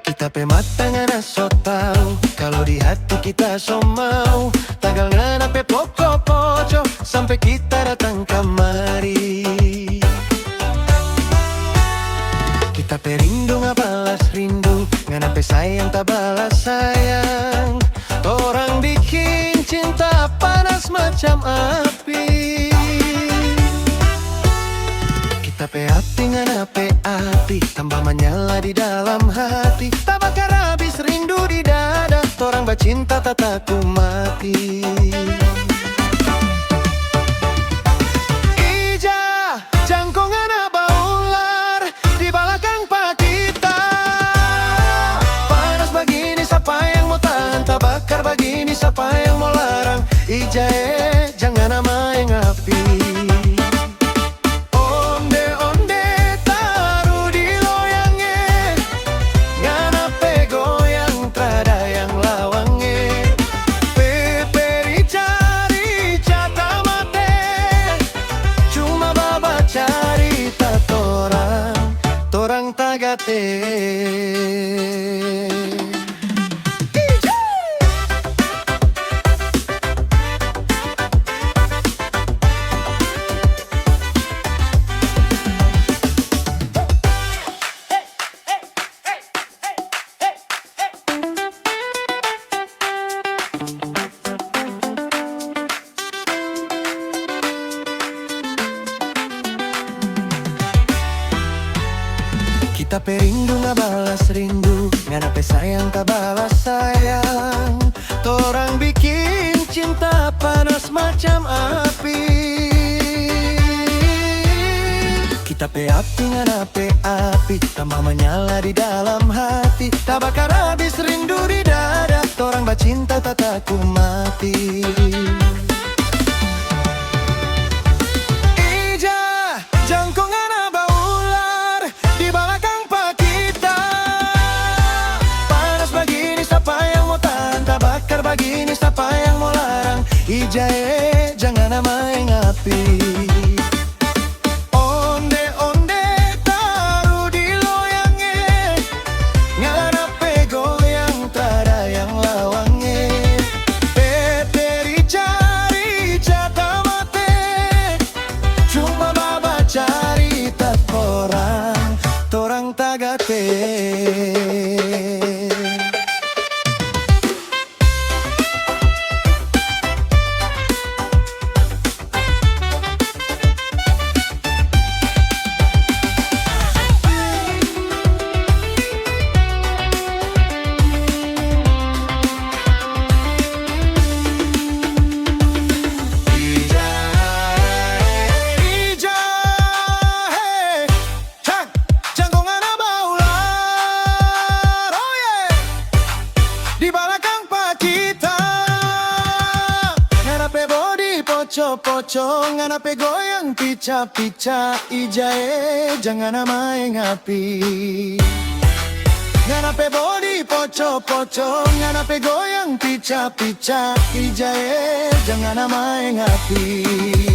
Kita pe mata ngana so tau, kalau di hati kita so mau, tagal ngana pe poko-poco, sampai kita datang kamari. Kita pe rindu ngabalas rindu, ngana pe sayang tak balas sayang. Torang bikin cinta panas macam api. Kita pe api ngana pe api, tambah menyala di dalam hati. Tak bakar habis rindu di dada, torang bacinta tak taku mati. Ija, jangkong ngana baular di belakang pak kita. Panas begini siapa yang mau tahan, tak bakar begini siapa yang mau larang. Ija jangan main api. Torang tagate. Kita pe rindu ngabalas rindu, ngana pe sayang tak balas sayang. Torang bikin cinta panas macam api. Kita pe api ngana pe api, tambah menyala di dalam hati. Tak bakar habis rindu di dada, torang bacinta tak taku mati. Ija, jangkong ngana baular di belakang begini siapa yang mau larang. Ija jangan main api. Onde taruh di loyangnya, ngana pe goyang tada yang lawangnya. Peteri cari cata mate, cuma baba cari tak torang tagate. Di belakang pak kita, ngana pe body poco-poco, ngana pe goyang pica-pica. Ija jangan main api. Ngana pe body poco-poco, ngana pe goyang pica-pica. Ija jangan main api.